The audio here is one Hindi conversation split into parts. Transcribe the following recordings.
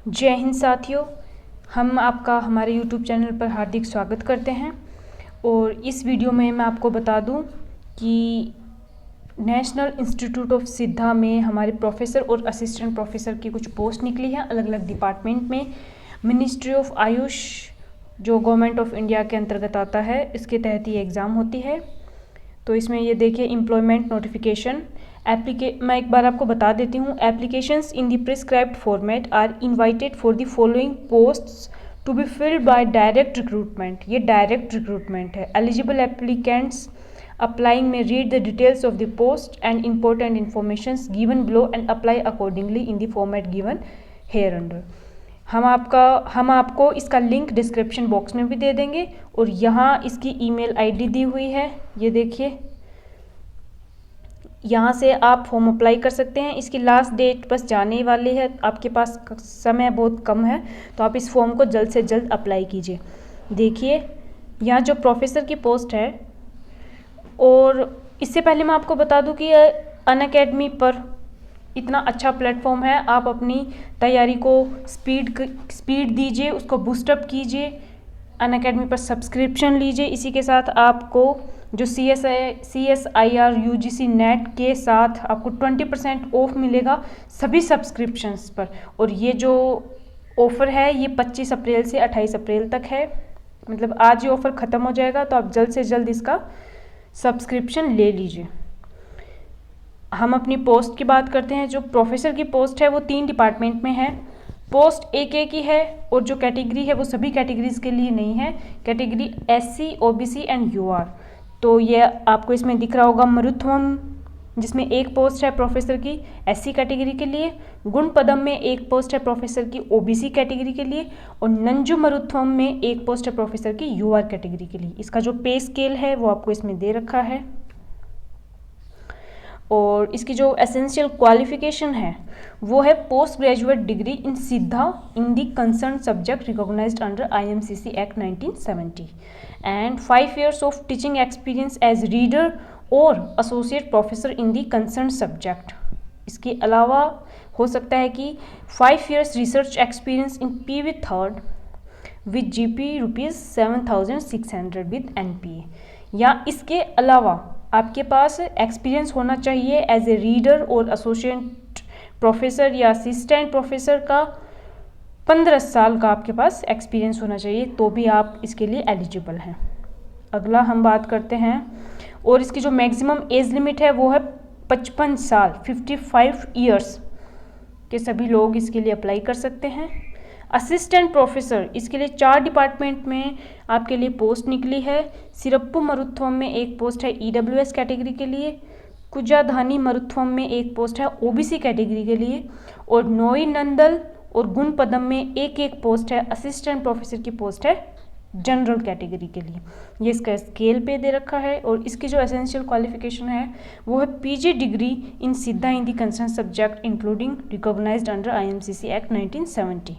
जय हिंद साथियों, हम आपका हमारे YouTube चैनल पर हार्दिक स्वागत करते हैं। और इस वीडियो में मैं आपको बता दूं कि नेशनल इंस्टीट्यूट ऑफ सिद्धा में हमारे प्रोफेसर और असिस्टेंट प्रोफेसर की कुछ पोस्ट निकली हैं अलग अलग डिपार्टमेंट में। मिनिस्ट्री ऑफ आयुष जो गवर्नमेंट ऑफ इंडिया के अंतर्गत आता है, इसके तहत ये एग्ज़ाम होती है। तो इसमें ये देखिए एम्प्लॉयमेंट नोटिफिकेशन मैं एक बार आपको बता देती हूँ। Applications in the prescribed format are invited for the following posts to be filled by direct recruitment. ये डायरेक्ट रिक्रूटमेंट है। Eligible applicants applying may read the details of the post and important informations given below and apply accordingly in the format given hereunder. हम आपको इसका लिंक डिस्क्रिप्शन बॉक्स में भी दे देंगे और यहाँ इसकी ईमेल आईडी दी हुई है। ये देखिए, यहाँ से आप फॉर्म अप्लाई कर सकते हैं। इसकी लास्ट डेट बस जाने वाली है, आपके पास समय बहुत कम है, तो आप इस फॉर्म को जल्द से जल्द अप्लाई कीजिए। देखिए यहाँ जो प्रोफेसर की पोस्ट है, और इससे पहले मैं आपको बता दूं कि अनअकैडमी पर इतना अच्छा प्लेटफॉर्म है। आप अपनी तैयारी को स्पीड दीजिए, उसको बूस्टअप कीजिए, अनअकैडमी पर सब्सक्रिप्शन लीजिए। इसी के साथ आपको जो CSIR UGC नेट के साथ आपको 20% ऑफ मिलेगा सभी सब्सक्रिप्शंस पर। और ये जो ऑफ़र है ये 25 अप्रैल से 28 अप्रैल तक है, मतलब आज ये ऑफ़र ख़त्म हो जाएगा। तो आप जल्द से जल्द इसका सब्सक्रिप्शन ले लीजिए। हम अपनी पोस्ट की बात करते हैं। जो प्रोफेसर की पोस्ट है वो 3 डिपार्टमेंट में है। पोस्ट एक की है और जो कैटेगरी है वो सभी कैटेगरीज के लिए नहीं है। Category SC OBC and UR। तो ये आपको इसमें दिख रहा होगा मरुत्वम, जिसमें एक पोस्ट है प्रोफेसर की SC कैटेगरी के लिए। गुणपदम में एक पोस्ट है प्रोफेसर की OBC कैटेगरी के लिए। और नंजू मरुत्वम में एक पोस्ट है प्रोफेसर की UR कैटेगरी के लिए। इसका जो पे स्केल है वो आपको इसमें दे रखा है। और इसकी जो एसेंशियल क्वालिफिकेशन है वो है post graduate degree in Siddha in the concern subject recognised under IMCC act 1970 and 5 years of teaching experience as reader और associate professor in the concern subject. इसके अलावा हो सकता है कि 5 years research experience in PV third with GP ₹7,600 with NPA, या इसके अलावा आपके पास एक्सपीरियंस होना चाहिए एज ए रीडर और एसोसिएट प्रोफेसर या असिस्टेंट प्रोफेसर का 15 साल का आपके पास एक्सपीरियंस होना चाहिए, तो भी आप इसके लिए एलिजिबल हैं। अगला हम बात करते हैं, और इसकी जो मैक्सिमम एज लिमिट है वो है 55 साल 55 ईयर्स के सभी लोग इसके लिए अप्लाई कर सकते हैं। असिस्टेंट प्रोफेसर, इसके लिए 4 डिपार्टमेंट में आपके लिए पोस्ट निकली है। सिरप्पू मरुत्वम में एक पोस्ट है EWS कैटेगरी के लिए। कुजाधानी मरुत्वम में एक पोस्ट है OBC कैटेगरी के लिए। और नोई नंदल और गुणपदम में एक पोस्ट है असिस्टेंट प्रोफेसर की पोस्ट है जनरल कैटेगरी के लिए। ये इसका स्केल पे दे रखा है। और इसकी जो एसेंशियल क्वालिफिकेशन है वो है PG degree in Siddha in the concern subject including recognised under IMCC act 1970।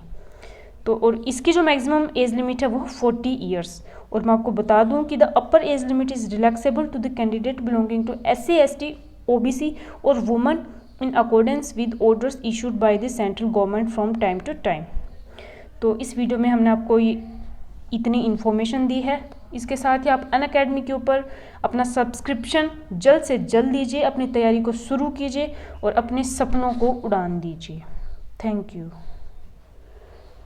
तो और इसकी जो मैक्सिमम एज लिमिट है वो 40 ईयर्स। और मैं आपको बता दूं कि the upper age limit is relaxable to the candidate belonging to SC ST OBC और woman in accordance with orders issued by the central government from time to time. तो इस वीडियो में हमने आपको इतनी इन्फॉर्मेशन दी है। इसके साथ ही आप अनअकैडमी के ऊपर अपना सब्सक्रिप्शन जल्द से जल्द लीजिए, अपनी तैयारी को शुरू कीजिए और अपने सपनों को उड़ान दीजिए। Thank you.